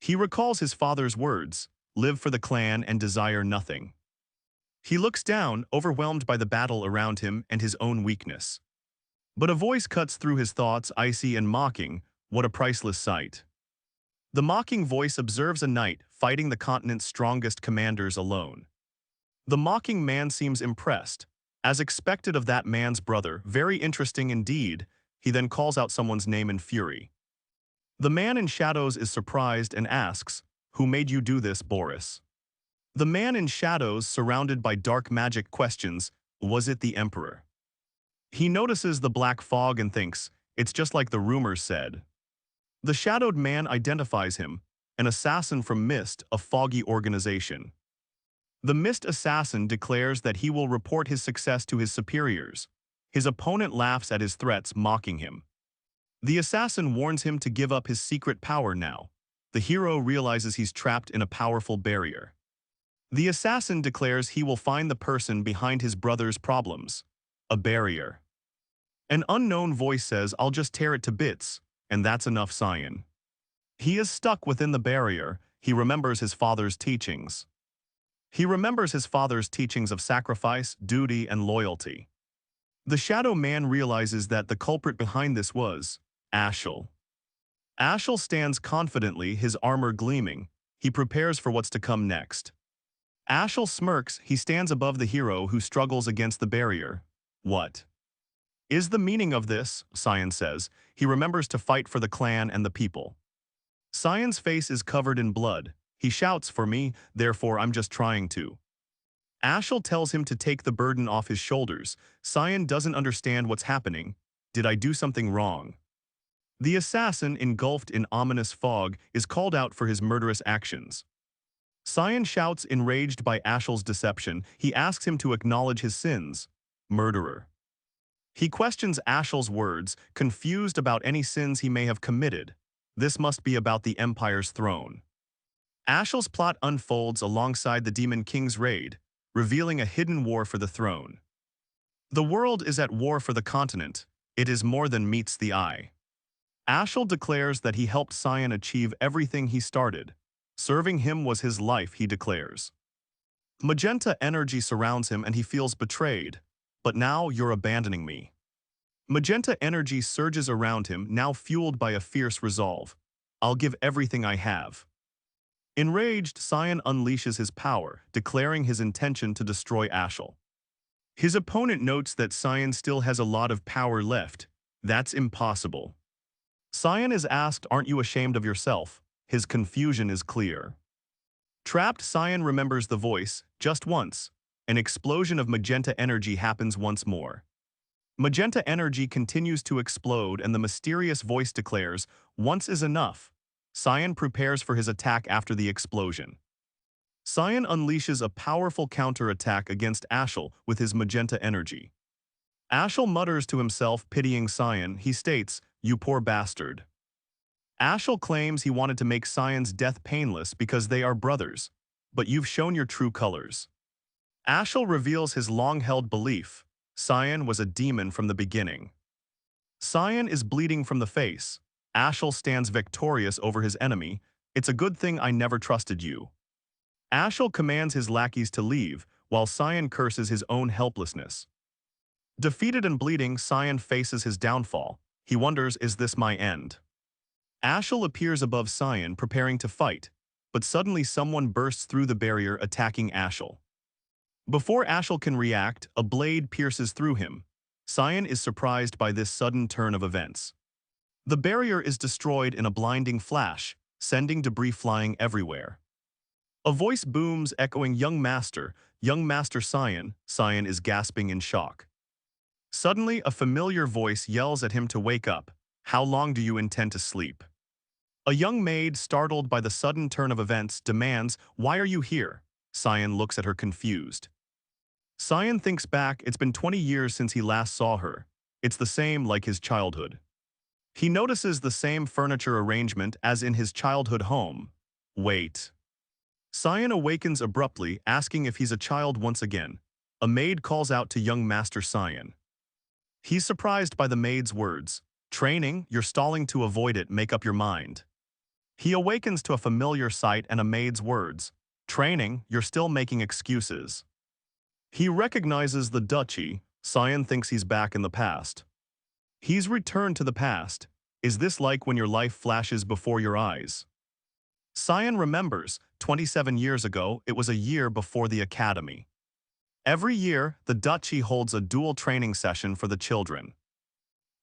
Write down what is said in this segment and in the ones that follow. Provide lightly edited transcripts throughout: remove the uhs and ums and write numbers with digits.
He recalls his father's words, live for the clan and desire nothing. He looks down, overwhelmed by the battle around him and his own weakness. But a voice cuts through his thoughts, icy and mocking. What a priceless sight. The mocking voice observes a knight fighting the continent's strongest commanders alone. The mocking man seems impressed. As expected of that man's brother, very interesting indeed, he then calls out someone's name in fury. The man in shadows is surprised and asks, "Who made you do this, Boris?" The man in shadows, surrounded by dark magic, questions, "Was it the Emperor?" He notices the black fog and thinks, "It's just like the rumors said." The shadowed man identifies him, an assassin from Mist, a foggy organization. The Mist assassin declares that he will report his success to his superiors. His opponent laughs at his threats, mocking him. The assassin warns him to give up his secret power now. The hero realizes he's trapped in a powerful barrier. The assassin declares he will find the person behind his brother's problems. A barrier. An unknown voice says, "I'll just tear it to bits," and that's enough, Cyan. He is stuck within the barrier. He remembers his father's teachings. He remembers his father's teachings of sacrifice, duty, and loyalty. The shadow man realizes that the culprit behind this was Ashel. Ashel stands confidently, his armor gleaming. He prepares for what's to come next. Ashel smirks. He stands above the hero who struggles against the barrier. "What is the meaning of this?" Cyan says. He remembers to fight for the clan and the people. Cyan's face is covered in blood. He shouts, "For me, therefore I'm just trying to." Ashel tells him to take the burden off his shoulders. Cyan doesn't understand what's happening. Did I do something wrong? The assassin, engulfed in ominous fog, is called out for his murderous actions. Cyan shouts, enraged by Ashel's deception. He asks him to acknowledge his sins. Murderer. He questions Ashel's words, confused about any sins he may have committed. This must be about the Empire's throne. Ashel's plot unfolds alongside the Demon King's raid, revealing a hidden war for the throne. The world is at war for the continent. It is more than meets the eye. Ashel declares that he helped Cyan achieve everything he started. Serving him was his life, he declares. Magenta energy surrounds him and he feels betrayed. But now you're abandoning me. Magenta energy surges around him, now fueled by a fierce resolve. I'll give everything I have. Enraged, Cyan unleashes his power, declaring his intention to destroy Ashel. His opponent notes that Cyan still has a lot of power left. That's impossible. Cyan is asked, "Aren't you ashamed of yourself?" His confusion is clear. Trapped, Cyan remembers the voice, just once. An explosion of magenta energy happens once more. Magenta energy continues to explode and the mysterious voice declares, "Once is enough." Cyan prepares for his attack after the explosion. Cyan unleashes a powerful counterattack against Ashel with his magenta energy. Ashel mutters to himself, pitying Cyan. He states, "You poor bastard." Ashel claims he wanted to make Cyan's death painless because they are brothers. But you've shown your true colors. Ashel reveals his long-held belief. Cyan was a demon from the beginning. Cyan is bleeding from the face. Ashel stands victorious over his enemy. "It's a good thing I never trusted you." Ashel commands his lackeys to leave, while Cyan curses his own helplessness. Defeated and bleeding, Cyan faces his downfall. He wonders, is this my end? Ashel appears above Cyan, preparing to fight, but suddenly someone bursts through the barrier, attacking Ashel. Before Ashel can react, a blade pierces through him. Cyan is surprised by this sudden turn of events. The barrier is destroyed in a blinding flash, sending debris flying everywhere. A voice booms, echoing, Young Master Cyan." Cyan is gasping in shock. Suddenly, a familiar voice yells at him to wake up. "How long do you intend to sleep?" A young maid, startled by the sudden turn of events, demands, "Why are you here?" Cyan looks at her confused. Cyan thinks back. It's been 20 years since he last saw her. It's the same like his childhood. He notices the same furniture arrangement as in his childhood home. Wait. Cyan awakens abruptly, asking if he's a child once again. A maid calls out to young Master Cyan. He's surprised by the maid's words. "Training? You're stalling to avoid it, make up your mind." He awakens to a familiar sight and a maid's words. Training, you're still making excuses. He recognizes the duchy. Cyan thinks he's back in the past. He's returned to the past. Is this like when your life flashes before your eyes? Cyan remembers, 27 years ago, it was a year before the academy. Every year, the duchy holds a dual training session for the children.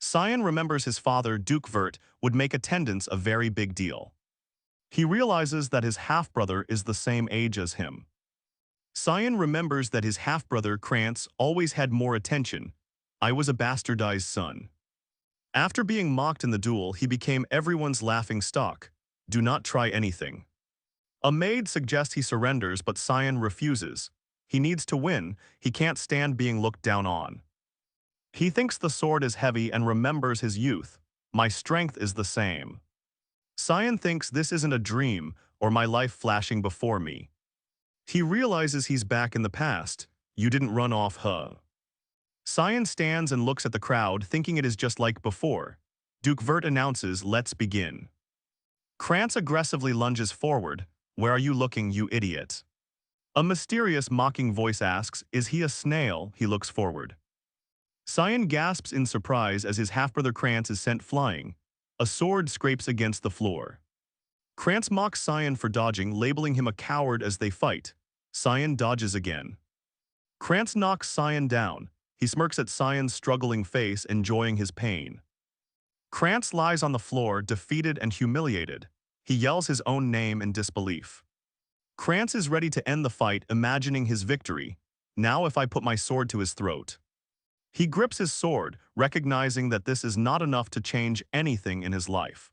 Cyan remembers his father, Duke Vert, would make attendance a very big deal. He realizes that his half-brother is the same age as him. Cyan remembers that his half-brother, Krantz, always had more attention. I was a bastardized son. After being mocked in the duel, he became everyone's laughing stock. Do not try anything. A maid suggests he surrenders, but Cyan refuses. He needs to win. He can't stand being looked down on. He thinks the sword is heavy and remembers his youth. My strength is the same. Cyan thinks this isn't a dream or my life flashing before me. He realizes he's back in the past. You didn't run off, huh? Cyan stands and looks at the crowd, thinking it is just like before. Duke Vert announces, let's begin. Krantz aggressively lunges forward. Where are you looking, you idiot? A mysterious, mocking voice asks, is he a snail? He looks forward. Cyan gasps in surprise as his half-brother Krantz is sent flying. A sword scrapes against the floor. Krantz mocks Cyan for dodging, labeling him a coward as they fight. Cyan dodges again. Krantz knocks Cyan down. He smirks at Cyan's struggling face, enjoying his pain. Krantz lies on the floor, defeated and humiliated. He yells his own name in disbelief. Krantz is ready to end the fight, imagining his victory. Now if I put my sword to his throat. He grips his sword, recognizing that this is not enough to change anything in his life.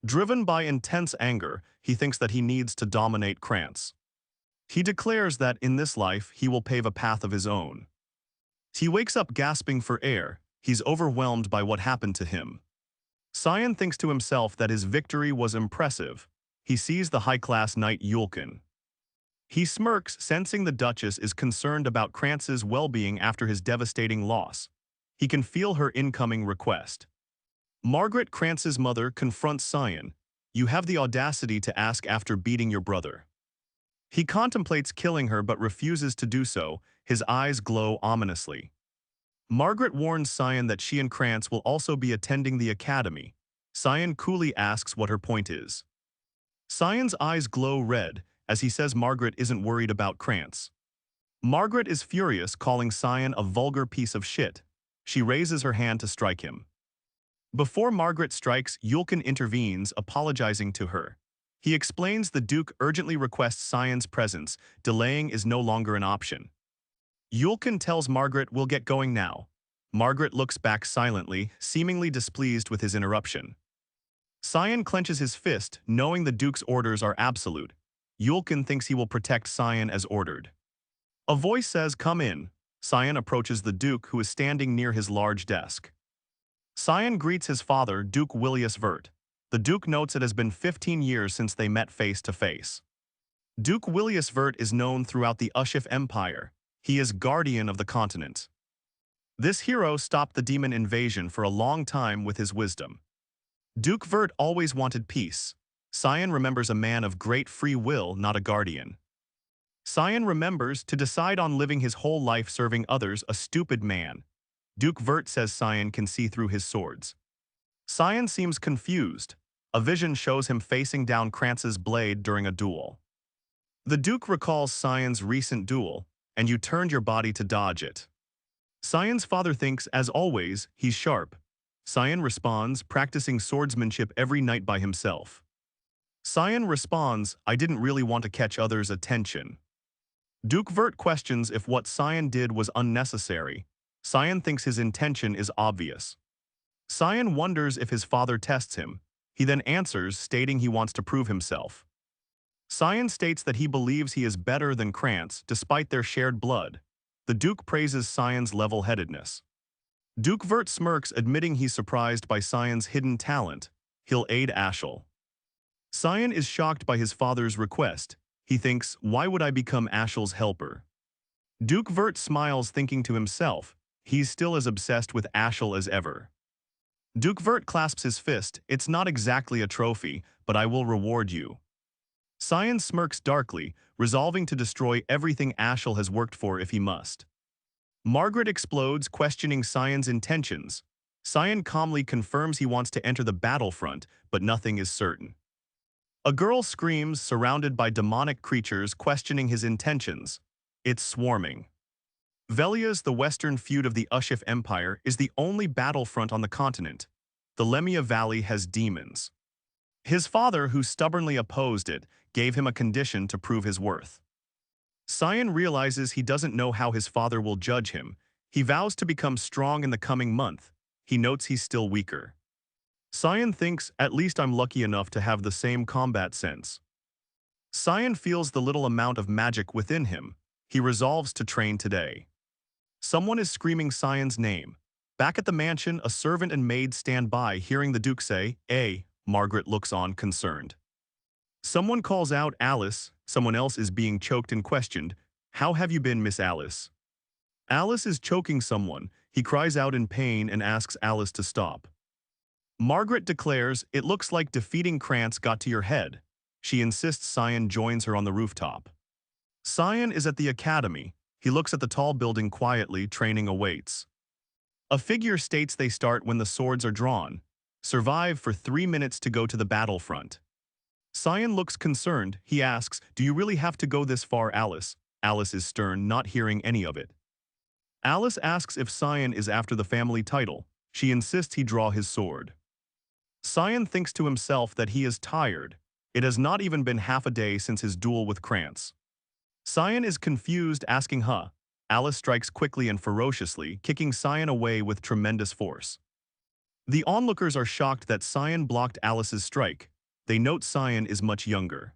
Driven by intense anger, he thinks that he needs to dominate Krantz. He declares that in this life he will pave a path of his own. He wakes up gasping for air. He's overwhelmed by what happened to him. Cyan thinks to himself that his victory was impressive. He sees the high-class knight Yulkin. He smirks, sensing the Duchess is concerned about Krantz's well-being after his devastating loss. He can feel her incoming request. Margaret, Krantz's mother, confronts Cyan. You have the audacity to ask after beating your brother. He contemplates killing her but refuses to do so. His eyes glow ominously. Margaret warns Cyan that she and Krantz will also be attending the academy. Cyan coolly asks what her point is. Cyan's eyes glow red as he says Margaret isn't worried about Krantz. Margaret is furious, calling Cyan a vulgar piece of shit. She raises her hand to strike him. Before Margaret strikes, Yulkin intervenes, apologizing to her. He explains the Duke urgently requests Cyan's presence. Delaying is no longer an option. Yulkin tells Margaret we'll get going now. Margaret looks back silently, seemingly displeased with his interruption. Cyan clenches his fist, knowing the Duke's orders are absolute. Yulkin thinks he will protect Cyan as ordered. A voice says, come in. Cyan approaches the Duke, who is standing near his large desk. Cyan greets his father, Duke Willius Vert. The Duke notes it has been 15 years since they met face to face. Duke Willius Vert is known throughout the Ushif Empire. He is guardian of the continent. This hero stopped the demon invasion for a long time with his wisdom. Duke Vert always wanted peace. Cyan remembers a man of great free will, not a guardian. Cyan remembers to decide on living his whole life serving others, a stupid man. Duke Vert says Cyan can see through his swords. Cyan seems confused. A vision shows him facing down Krantz's blade during a duel. The Duke recalls Cyan's recent duel, and you turned your body to dodge it. Cyan's father thinks, as always, he's sharp. Cyan responds, practicing swordsmanship every night by himself. Cyan responds, I didn't really want to catch others' attention. Duke Vert questions if what Cyan did was unnecessary. Cyan thinks his intention is obvious. Cyan wonders if his father tests him. He then answers, stating he wants to prove himself. Cyan states that he believes he is better than Krantz, despite their shared blood. The Duke praises Cyan's level-headedness. Duke Vert smirks, admitting he's surprised by Cyan's hidden talent. He'll aid Ashel. Cyan is shocked by his father's request. He thinks, why would I become Ashel's helper? Duke Vert smiles, thinking to himself, he's still as obsessed with Ashel as ever. Duke Vert clasps his fist. It's not exactly a trophy, but I will reward you. Cyan smirks darkly, resolving to destroy everything Ashel has worked for if he must. Margaret explodes, questioning Cyan's intentions. Cyan calmly confirms he wants to enter the battlefront, but nothing is certain. A girl screams, surrounded by demonic creatures questioning his intentions. It's swarming. Velia's, the western feud of the Ushif Empire, is the only battlefront on the continent. The Lemia Valley has demons. His father, who stubbornly opposed it, gave him a condition to prove his worth. Cyan realizes he doesn't know how his father will judge him. He vows to become strong in the coming month. He notes he's still weaker. Cyan thinks, at least I'm lucky enough to have the same combat sense. Cyan feels the little amount of magic within him. He resolves to train today. Someone is screaming Cyan's name. Back at the mansion, a servant and maid stand by, hearing the Duke say, "Eh." Margaret looks on, concerned. Someone calls out, "Alice." Someone else is being choked and questioned. "How have you been, Miss Alice?" Alice is choking someone. He cries out in pain and asks Alice to stop. Margaret declares, "It looks like defeating Krantz got to your head." She insists Cyan joins her on the rooftop. Cyan is at the academy. He looks at the tall building quietly. Training awaits. A figure states they start when the swords are drawn. Survive for 3 minutes to go to the battlefront. Cyan looks concerned. He asks, "Do you really have to go this far, Alice?" Alice is stern, not hearing any of it. Alice asks if Cyan is after the family title. She insists he draw his sword. Cyan thinks to himself that he is tired. It has not even been half a day since his duel with Krantz. Cyan is confused, asking, "Huh?" Alice strikes quickly and ferociously, kicking Cyan away with tremendous force. The onlookers are shocked that Cyan blocked Alice's strike. They note Cyan is much younger.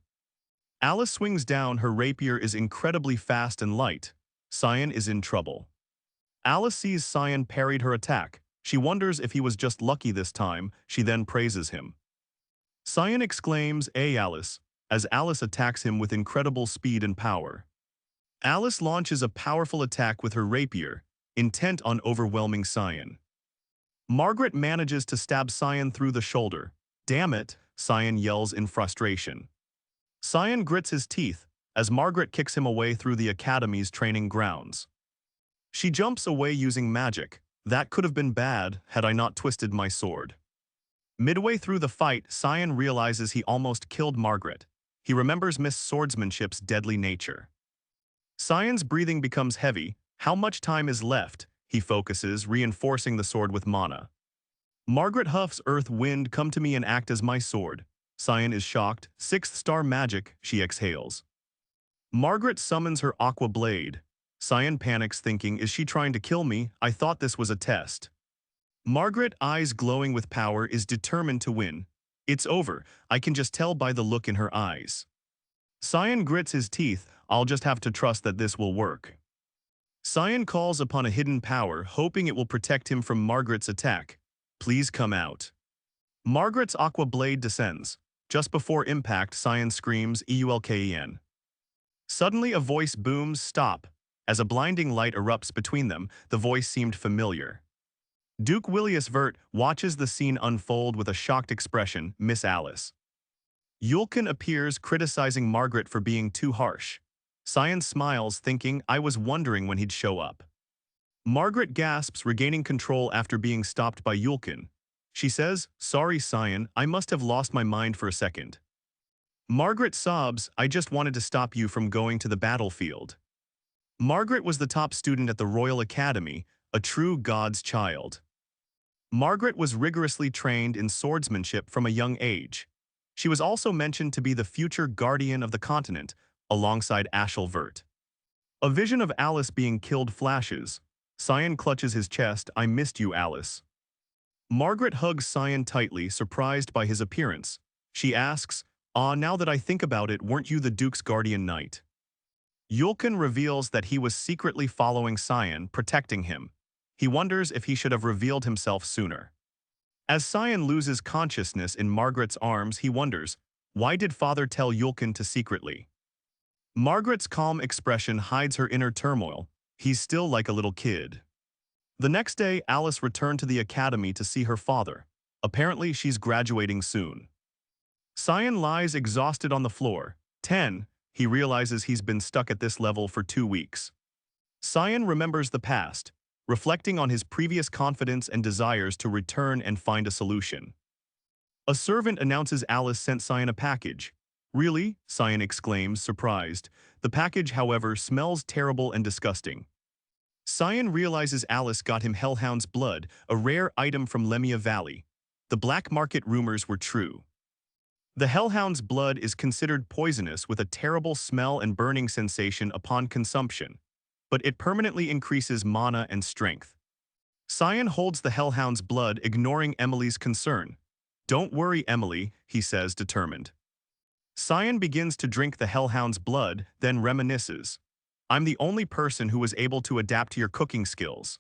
Alice swings down. Her rapier is incredibly fast and light. Cyan is in trouble. Alice sees Cyan parried her attack. She wonders if he was just lucky this time. She then praises him. Cyan exclaims, "Hey, Alice," as Alice attacks him with incredible speed and power. Alice launches a powerful attack with her rapier, intent on overwhelming Cyan. Margaret manages to stab Cyan through the shoulder. "Damn it," Cyan yells in frustration. Cyan grits his teeth as Margaret kicks him away through the academy's training grounds. She jumps away using magic. "That could have been bad had I not twisted my sword." Midway through the fight, Cyan realizes he almost killed Margaret. He remembers Miss Swordsmanship's deadly nature. Cyan's breathing becomes heavy. How much time is left? He focuses, reinforcing the sword with mana. Margaret huffs, "Earth, wind, come to me and act as my sword." Cyan is shocked. "Sixth star magic," she exhales. Margaret summons her aqua blade. Cyan panics, thinking, "Is she trying to kill me? I thought this was a test." Margaret, eyes glowing with power, is determined to win. "It's over. I can just tell by the look in her eyes." Cyan grits his teeth. "I'll just have to trust that this will work." Cyan calls upon a hidden power, hoping it will protect him from Margaret's attack. "Please come out." Margaret's aqua blade descends. Just before impact, Cyan screams, "Eulken." Suddenly a voice booms, "Stop." As a blinding light erupts between them, the voice seemed familiar. Duke Willius Vert watches the scene unfold with a shocked expression. "Miss Alice." Yulkin appears, criticizing Margaret for being too harsh. Cyan smiles, thinking, "I was wondering when he'd show up." Margaret gasps, regaining control after being stopped by Yulkin. She says, "Sorry, Cyan, I must have lost my mind for a second." Margaret sobs, "I just wanted to stop you from going to the battlefield." Margaret was the top student at the Royal Academy, a true God's child. Margaret was rigorously trained in swordsmanship from a young age. She was also mentioned to be the future guardian of the continent, alongside Ashel Vert. A vision of Alice being killed flashes. Cyan clutches his chest. "I missed you, Alice." Margaret hugs Cyan tightly, surprised by his appearance. She asks, Now that I think about it, weren't you the Duke's guardian knight?" Yulkin reveals that he was secretly following Cyan, protecting him. He wonders if he should have revealed himself sooner. As Cyan loses consciousness in Margaret's arms, he wonders, why did father tell Yulkin to secretly? Margaret's calm expression hides her inner turmoil. He's still like a little kid. The next day, Alice returned to the academy to see her father. Apparently, she's graduating soon. Cyan lies exhausted on the floor. 10. He realizes he's been stuck at this level for 2 weeks. Cyan remembers the past, reflecting on his previous confidence and desires to return and find a solution. A servant announces Alice sent Cyan a package. Really? Cyan exclaims, surprised. The package, however, smells terrible and disgusting. Cyan realizes Alice got him Hellhound's blood, a rare item from Lemia Valley. The black market rumors were true. The Hellhound's blood is considered poisonous with a terrible smell and burning sensation upon consumption, but it permanently increases mana and strength. Cyan holds the Hellhound's blood, ignoring Emily's concern. "Don't worry, Emily," he says, determined. Cyan begins to drink the Hellhound's blood, then reminisces. "I'm the only person who was able to adapt to your cooking skills."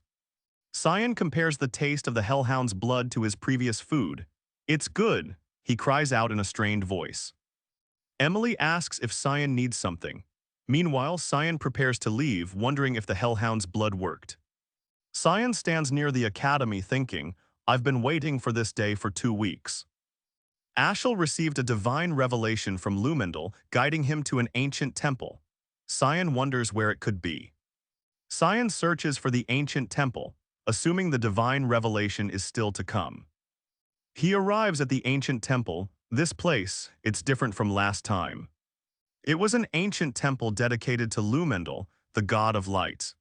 Cyan compares the taste of the Hellhound's blood to his previous food. "It's good," he cries out in a strained voice. Emily asks if Cyan needs something. Meanwhile, Cyan prepares to leave, wondering if the Hellhound's blood worked. Cyan stands near the academy thinking, "I've been waiting for this day for 2 weeks." Ashel received a divine revelation from Lumendel, guiding him to an ancient temple. Cyan wonders where it could be. Cyan searches for the ancient temple, assuming the divine revelation is still to come. He arrives at the ancient temple. This place, it's different from last time. It was an ancient temple dedicated to Lumendel, the god of light.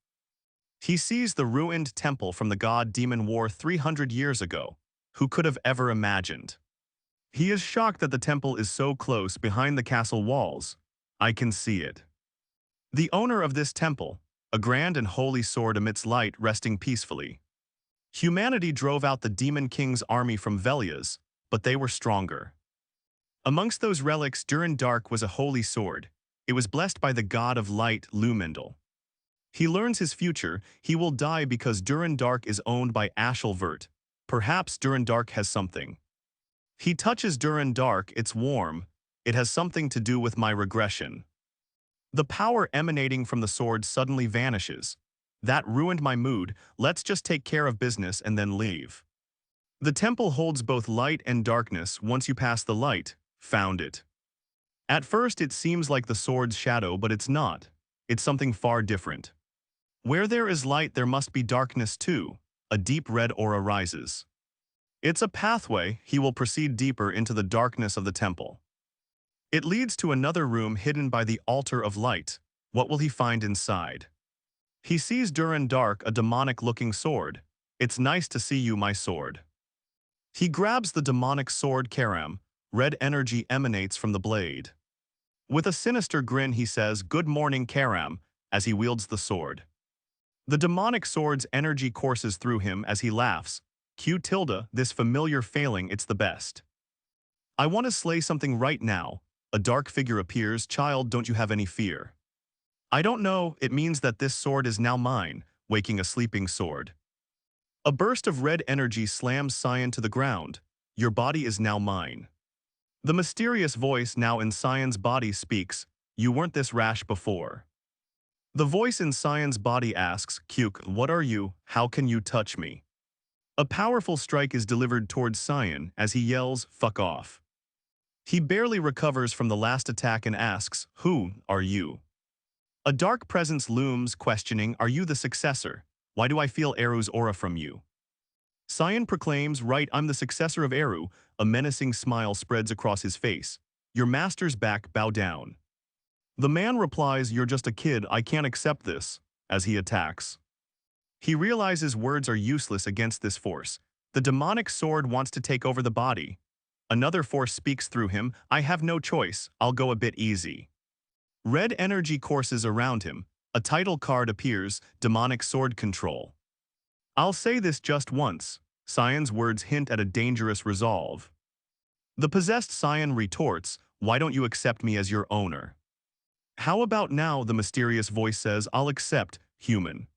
He sees the ruined temple from the god Demon War 300 years ago. Who could have ever imagined? He is shocked that the temple is so close behind the castle walls. "I can see it." The owner of this temple, a grand and holy sword emits light, resting peacefully. Humanity drove out the Demon King's army from Velias, but they were stronger. Amongst those relics, Durin Dark was a holy sword. It was blessed by the god of light, Lumendel. He learns his future. He will die because Durin Dark is owned by Ashel Vert. Perhaps Durin Dark has something. He touches Durin Dark. It's warm. It has something to do with my regression. The power emanating from the sword suddenly vanishes. That ruined my mood. Let's just take care of business and then leave. The temple holds both light and darkness. Once you pass the light, found it. At first it seems like the sword's shadow, but it's not. It's something far different. Where there is light, there must be darkness too. A deep red aura rises. It's a pathway. He will proceed deeper into the darkness of the temple. It leads to another room hidden by the altar of light. What will he find inside? He sees Durin Dark, a demonic-looking sword. "It's nice to see you, my sword." He grabs the demonic sword Karam. Red energy emanates from the blade. With a sinister grin, he says, "Good morning, Karam," as he wields the sword. The demonic sword's energy courses through him as he laughs. Q tilde, this familiar failing, it's the best. "I want to slay something right now." A dark figure appears. "Child, don't you have any fear?" "I don't know, it means that this sword is now mine," waking a sleeping sword. A burst of red energy slams Cyan to the ground. "Your body is now mine." The mysterious voice now in Cyan's body speaks. "You weren't this rash before." The voice in Cyan's body asks, "Kyuk, what are you? How can you touch me?" A powerful strike is delivered towards Cyan as he yells, "Fuck off." He barely recovers from the last attack and asks, "Who are you?" A dark presence looms, questioning, "Are you the successor? Why do I feel Eru's aura from you?" Cyan proclaims, "Right, I'm the successor of Eru." A menacing smile spreads across his face. "Your master's back, bow down." The man replies, "You're just a kid, I can't accept this," as he attacks. He realizes words are useless against this force. The demonic sword wants to take over the body. Another force speaks through him. "I have no choice, I'll go a bit easy." Red energy courses around him. A title card appears, Demonic Sword Control. "I'll say this just once." Cyan's words hint at a dangerous resolve. The possessed Cyan retorts, "Why don't you accept me as your owner?" "How about now?" the mysterious voice says. "I'll accept, human."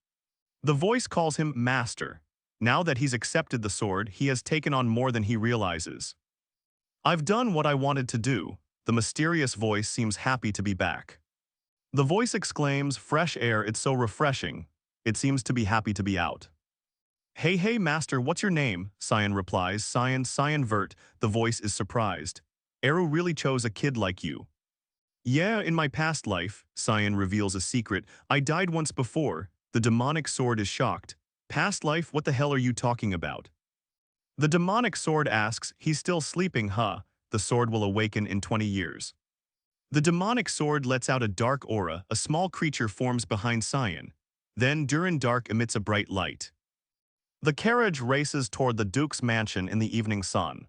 The voice calls him Master. Now that he's accepted the sword, he has taken on more than he realizes. "I've done what I wanted to do." The mysterious voice seems happy to be back. The voice exclaims, "Fresh air, it's so refreshing." It seems to be happy to be out. Hey master, what's your name? Cyan replies. Cyan Vert, the voice is surprised. Eru really chose a kid like you. Yeah, in my past life, Cyan reveals a secret. I died once before. The demonic sword is shocked. Past life, what the hell are you talking about? The demonic sword asks, he's still sleeping, huh? The sword will awaken in 20 years. The demonic sword lets out a dark aura. A small creature forms behind Cyan. Then Durin Dark emits a bright light. The carriage races toward the Duke's mansion in the evening sun.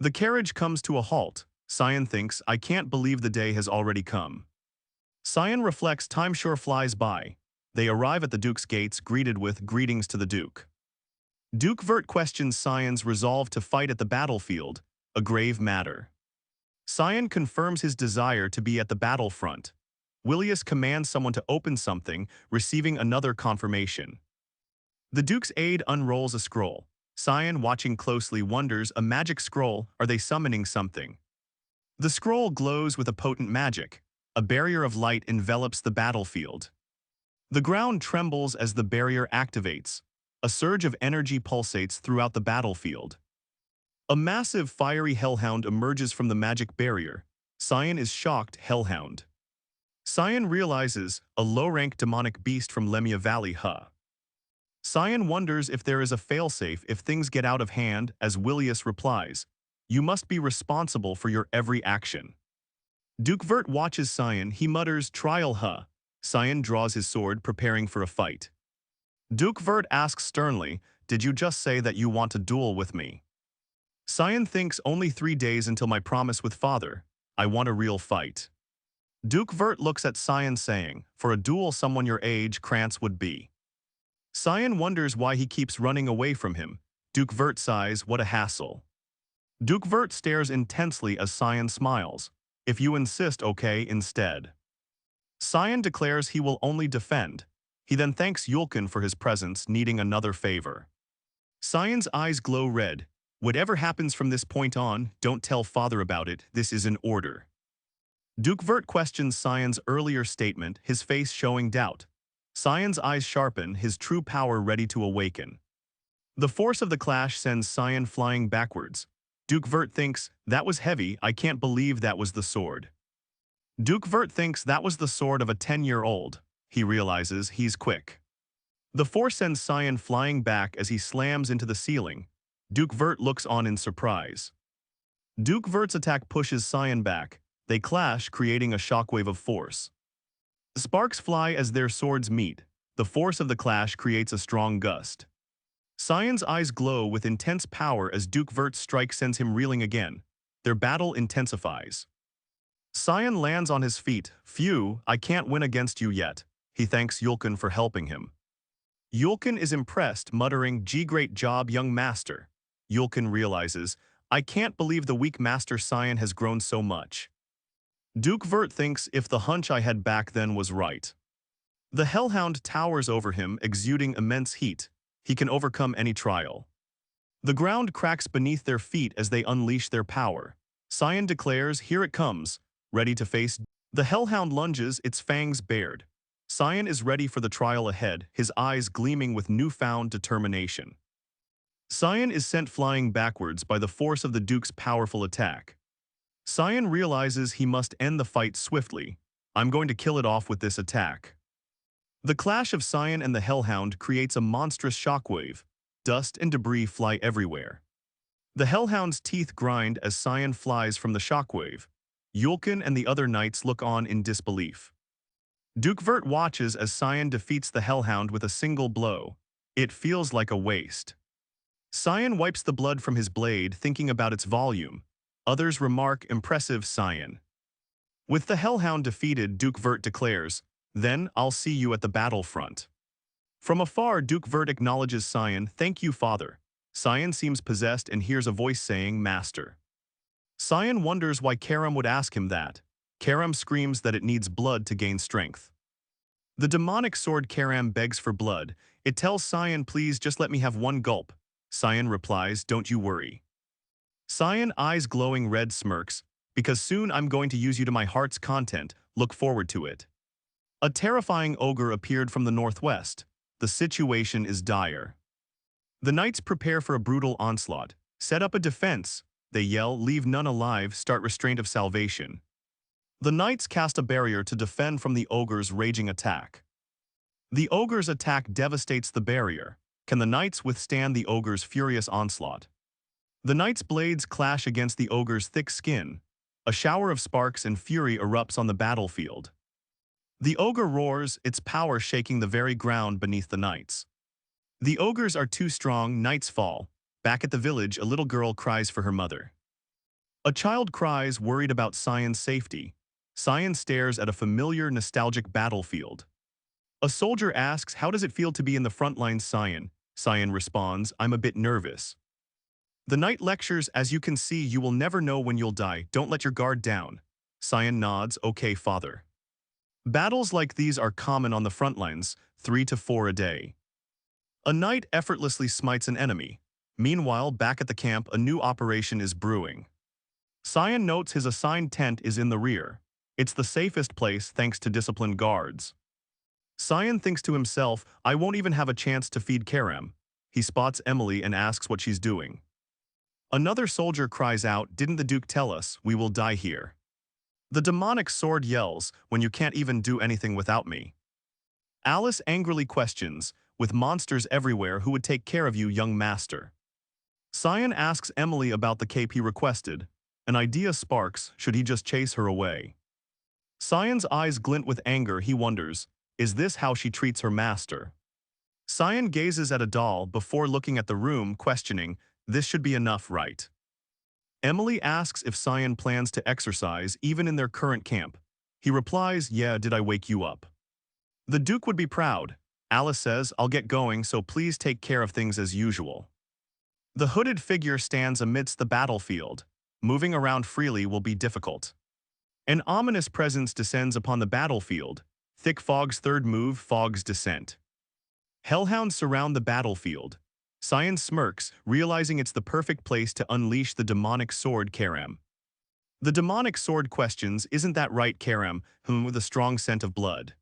The carriage comes to a halt. Cyan thinks, I can't believe the day has already come. Cyan reflects, time sure flies by. They arrive at the Duke's gates, greeted with greetings to the Duke. Duke Vert questions Cyan's resolve to fight at the battlefield, a grave matter. Cyan confirms his desire to be at the battlefront. Willius commands someone to open something, receiving another confirmation. The Duke's aide unrolls a scroll. Cyan, watching closely, wonders, a magic scroll, are they summoning something? The scroll glows with a potent magic. A barrier of light envelops the battlefield. The ground trembles as the barrier activates. A surge of energy pulsates throughout the battlefield. A massive fiery hellhound emerges from the magic barrier. Cyan is shocked. Hellhound. Cyan realizes, a low-rank demonic beast from Lemia Valley, huh? Cyan wonders if there is a failsafe if things get out of hand, as Willius replies, you must be responsible for your every action. Duke Vert watches Cyan. He mutters, trial, huh? Cyan draws his sword, preparing for a fight. Duke Vert asks sternly, did you just say that you want to duel with me? Cyan thinks, only 3 days until my promise with father. I want a real fight. Duke Vert looks at Cyan saying, for a duel someone your age, Krantz would be. Cyan wonders why he keeps running away from him. Duke Vert sighs, what a hassle. Duke Vert stares intensely as Cyan smiles. If you insist, okay, instead. Cyan declares he will only defend. He then thanks Yulkin for his presence, needing another favor. Cyan's eyes glow red. Whatever happens from this point on, don't tell father about it, this is an order. Duke Vert questions Cyan's earlier statement, his face showing doubt. Cyan's eyes sharpen, his true power ready to awaken. The force of the clash sends Cyan flying backwards. Duke Vert thinks, that was heavy, I can't believe that was the sword. Duke Vert thinks that was the sword of a 10-year-old. He realizes he's quick. The force sends Cyan flying back as he slams into the ceiling. Duke Vert looks on in surprise. Duke Vert's attack pushes Cyan back. They clash, creating a shockwave of force. Sparks fly as their swords meet. The force of the clash creates a strong gust. Cyan's eyes glow with intense power as Duke Vert's strike sends him reeling again. Their battle intensifies. Cyan lands on his feet. Phew, I can't win against you yet. He thanks Yulkin for helping him. Yulkin is impressed, muttering, gee, great job, young master. Yulkin realizes, I can't believe the weak master Cyan has grown so much. Duke Vert thinks if the hunch I had back then was right. The Hellhound towers over him, exuding immense heat. He can overcome any trial. The ground cracks beneath their feet as they unleash their power. Cyan declares, here it comes, ready to face. The Hellhound lunges, its fangs bared. Cyan is ready for the trial ahead, his eyes gleaming with newfound determination. Cyan is sent flying backwards by the force of the Duke's powerful attack. Cyan realizes he must end the fight swiftly. I'm going to kill it off with this attack. The clash of Cyan and the Hellhound creates a monstrous shockwave. Dust and debris fly everywhere. The Hellhound's teeth grind as Cyan flies from the shockwave. Yulkin and the other knights look on in disbelief. Duke Vert watches as Cyan defeats the Hellhound with a single blow. It feels like a waste. Cyan wipes the blood from his blade, thinking about its volume. Others remark, impressive, Cyan. With the Hellhound defeated, Duke Vert declares, then I'll see you at the battlefront. From afar, Duke Vert acknowledges Cyan, thank you, father. Cyan seems possessed and hears a voice saying, master. Cyan wonders why Karam would ask him that. Karam screams that it needs blood to gain strength. The demonic sword Karam begs for blood. It tells Cyan, please just let me have one gulp. Cyan replies, don't you worry. Cyan, eyes glowing red, smirks, because soon I'm going to use you to my heart's content, look forward to it. A terrifying ogre appeared from the northwest. The situation is dire. The knights prepare for a brutal onslaught. Set up a defense. They yell, leave none alive, start restraint of salvation. The knights cast a barrier to defend from the ogre's raging attack. The ogre's attack devastates the barrier. Can the knights withstand the ogre's furious onslaught? The knights' blades clash against the ogre's thick skin. A shower of sparks and fury erupts on the battlefield. The ogre roars, its power shaking the very ground beneath the knights. The ogres are too strong, knights fall. Back at the village, a little girl cries for her mother. A child cries, worried about Cyan's safety. Cyan stares at a familiar, nostalgic battlefield. A soldier asks, how does it feel to be in the front lines, Cyan? Cyan responds, I'm a bit nervous. The knight lectures, as you can see, you will never know when you'll die, don't let your guard down. Cyan nods, okay, father. Battles like these are common on the front lines, 3 to 4 a day. A knight effortlessly smites an enemy. Meanwhile, back at the camp, a new operation is brewing. Cyan notes his assigned tent is in the rear. It's the safest place thanks to disciplined guards. Cyan thinks to himself, I won't even have a chance to feed Karam. He spots Emily and asks what she's doing. Another soldier cries out, didn't the Duke tell us, we will die here? The demonic sword yells, when you can't even do anything without me. Alice angrily questions, with monsters everywhere, who would take care of you, young master? Cyan asks Emily about the cape he requested. An idea sparks, should he just chase her away? Cyan's eyes glint with anger, he wonders, is this how she treats her master? Cyan gazes at a doll before looking at the room, questioning, this should be enough, right? Emily asks if Cyan plans to exercise even in their current camp. He replies, yeah, did I wake you up? The Duke would be proud. Alice says, I'll get going, so please take care of things as usual. The hooded figure stands amidst the battlefield. Moving around freely will be difficult. An ominous presence descends upon the battlefield. Thick Fog's third move, Fog's Descent. Hellhounds surround the battlefield. Cyan smirks, realizing it's the perfect place to unleash the demonic sword Karam. The demonic sword questions, isn't that right, Karam, whom with a strong scent of blood?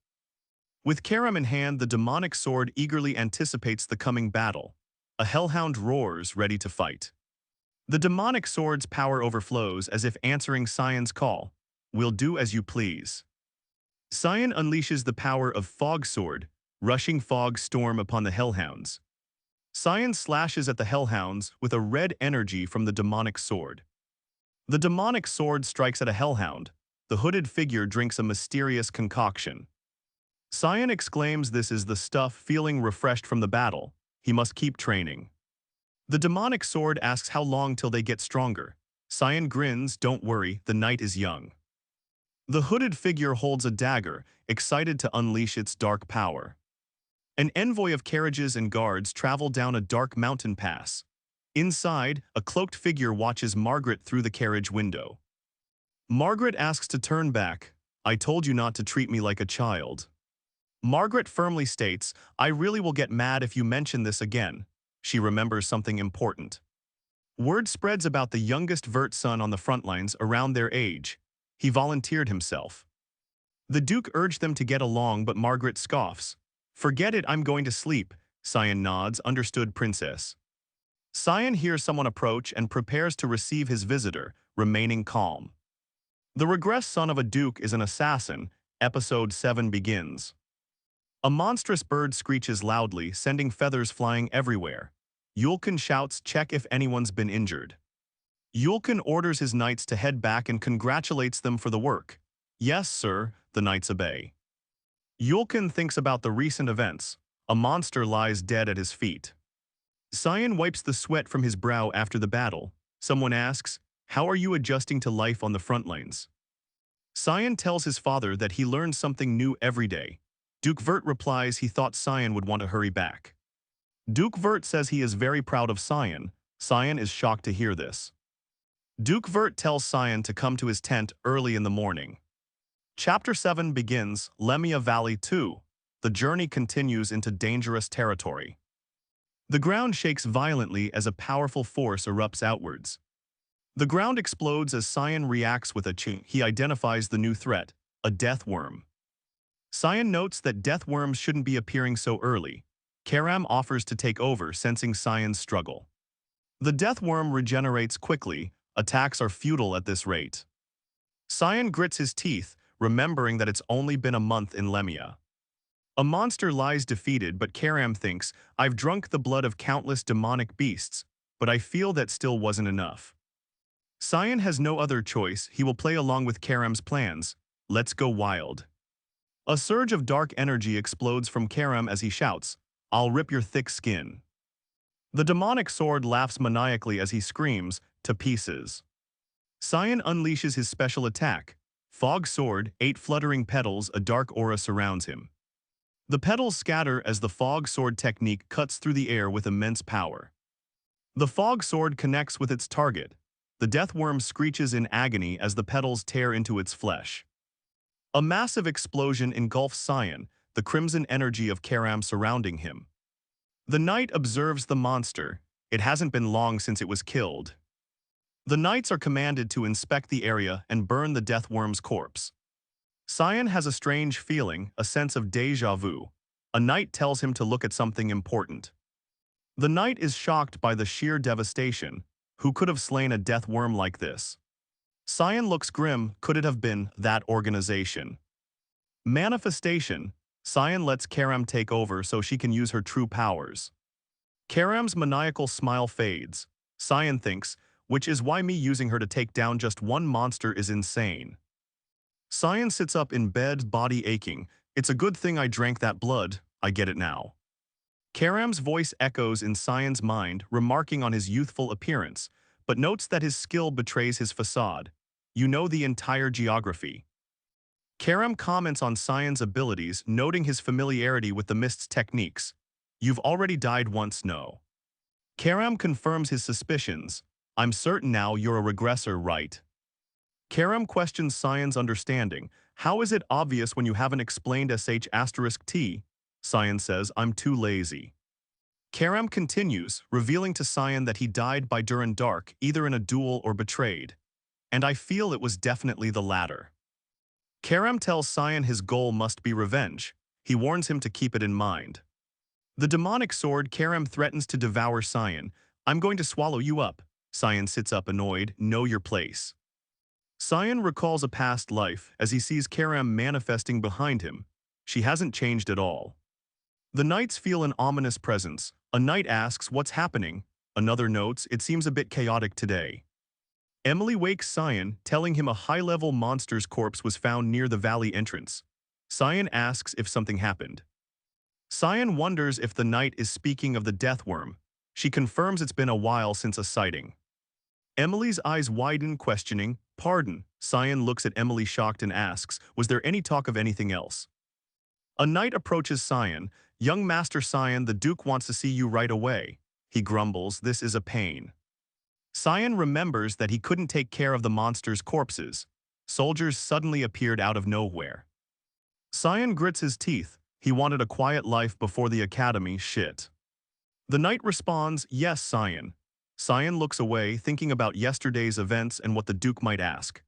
With Karam in hand, the demonic sword eagerly anticipates the coming battle. A hellhound roars, ready to fight. The demonic sword's power overflows as if answering Cyan's call. We'll do as you please. Cyan unleashes the power of Fog Sword, rushing fog storm upon the hellhounds. Cyan slashes at the hellhounds with a red energy from the demonic sword. The demonic sword strikes at a hellhound. The hooded figure drinks a mysterious concoction. Cyan exclaims this is the stuff, feeling refreshed from the battle. He must keep training. The demonic sword asks how long till they get stronger. Cyan grins, don't worry, the night is young. The hooded figure holds a dagger, excited to unleash its dark power. An envoy of carriages and guards travel down a dark mountain pass. Inside, a cloaked figure watches Margaret through the carriage window. Margaret asks to turn back. I told you not to treat me like a child. Margaret firmly states, I really will get mad if you mention this again. She remembers something important. Word spreads about the youngest Vert son on the front lines around their age. He volunteered himself. The Duke urged them to get along, but Margaret scoffs. Forget it, I'm going to sleep. Cyan nods, understood, princess. Cyan hears someone approach and prepares to receive his visitor, remaining calm. The regressed son of a Duke is an assassin. Episode 7 begins. A monstrous bird screeches loudly, sending feathers flying everywhere. Yulkin shouts, check if anyone's been injured. Yulkin orders his knights to head back and congratulates them for the work. Yes, sir, the knights obey. Yulkin thinks about the recent events. A monster lies dead at his feet. Cyan wipes the sweat from his brow after the battle. Someone asks, how are you adjusting to life on the front lines? Cyan tells his father that he learns something new every day. Duke Vert replies he thought Cyan would want to hurry back. Duke Vert says he is very proud of Cyan. Cyan is shocked to hear this. Duke Vert tells Cyan to come to his tent early in the morning. Chapter 7 begins, Lemia Valley 2. The journey continues into dangerous territory. The ground shakes violently as a powerful force erupts outwards. The ground explodes as Cyan reacts with a ching. He identifies the new threat, a death worm. Cyan notes that death worms shouldn't be appearing so early. Karam offers to take over, sensing Cyan's struggle. The death worm regenerates quickly. Attacks are futile at this rate. Cyan grits his teeth, remembering that it's only been a month in Lemia. A monster lies defeated, but Karam thinks, I've drunk the blood of countless demonic beasts, but I feel that still wasn't enough. Cyan has no other choice. He will play along with Karam's plans. Let's go wild. A surge of dark energy explodes from Karam as he shouts, I'll rip your thick skin. The demonic sword laughs maniacally as he screams, to pieces. Cyan unleashes his special attack. Fog Sword, 8 fluttering petals, a dark aura surrounds him. The petals scatter as the Fog Sword technique cuts through the air with immense power. The Fog Sword connects with its target. The death worm screeches in agony as the petals tear into its flesh. A massive explosion engulfs Cyan, the crimson energy of Karam surrounding him. The knight observes the monster. It hasn't been long since it was killed. The knights are commanded to inspect the area and burn the death worm's corpse. Cyan has a strange feeling, a sense of déjà vu. A knight tells him to look at something important. The knight is shocked by the sheer devastation. Who could have slain a death worm like this? Cyan looks grim. Could it have been that organization? Manifestation. Cyan lets Karam take over so she can use her true powers. Karam's maniacal smile fades. Cyan thinks, which is why me using her to take down just one monster is insane. Cyan sits up in bed, body aching. It's a good thing I drank that blood. I get it now. Karam's voice echoes in Cyan's mind, remarking on his youthful appearance, but notes that his skill betrays his facade. You know the entire geography. Karam comments on Cyan's abilities, noting his familiarity with the mist's techniques. You've already died once, no. Karam confirms his suspicions. I'm certain now you're a regressor, right? Karam questions Cyan's understanding. How is it obvious when you haven't explained sh*t? Cyan says, I'm too lazy. Karam continues, revealing to Cyan that he died by Duran Dark, either in a duel or betrayed. And I feel it was definitely the latter. Karam tells Cyan his goal must be revenge. He warns him to keep it in mind. The demonic sword, Karam threatens to devour Cyan. I'm going to swallow you up. Cyan sits up annoyed, know your place. Cyan recalls a past life as he sees Karam manifesting behind him. She hasn't changed at all. The knights feel an ominous presence. A knight asks what's happening. Another notes it seems a bit chaotic today. Emily wakes Cyan, telling him a high-level monster's corpse was found near the valley entrance. Cyan asks if something happened. Cyan wonders if the knight is speaking of the death worm. She confirms it's been a while since a sighting. Emily's eyes widen, questioning, pardon. Cyan looks at Emily shocked and asks, was there any talk of anything else? A knight approaches Cyan. Young Master Cyan, the Duke wants to see you right away. He grumbles, this is a pain. Cyan remembers that he couldn't take care of the monster's corpses. Soldiers suddenly appeared out of nowhere. Cyan grits his teeth. He wanted a quiet life before the academy, shit. The knight responds, yes, Cyan. Cyan looks away, thinking about yesterday's events and what the Duke might ask.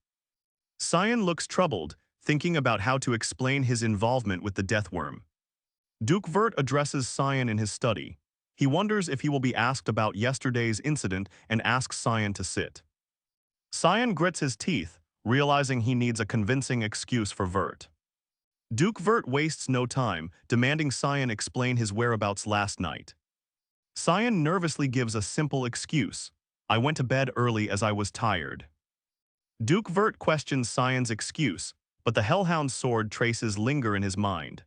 Cyan looks troubled, thinking about how to explain his involvement with the death worm. Duke Vert addresses Cyan in his study. He wonders if he will be asked about yesterday's incident and asks Cyan to sit. Cyan grits his teeth, realizing he needs a convincing excuse for Vert. Duke Vert wastes no time, demanding Cyan explain his whereabouts last night. Cyan nervously gives a simple excuse. I went to bed early as I was tired. Duke Vert questions Cyan's excuse, but the Hellhound's sword traces linger in his mind.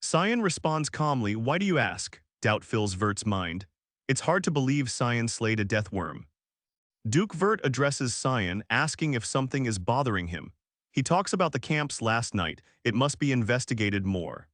Cyan responds calmly, why do you ask? Doubt fills Vert's mind. It's hard to believe Cyan slayed a death worm. Duke Vert addresses Cyan, asking if something is bothering him. He talks about the camps last night. It must be investigated more.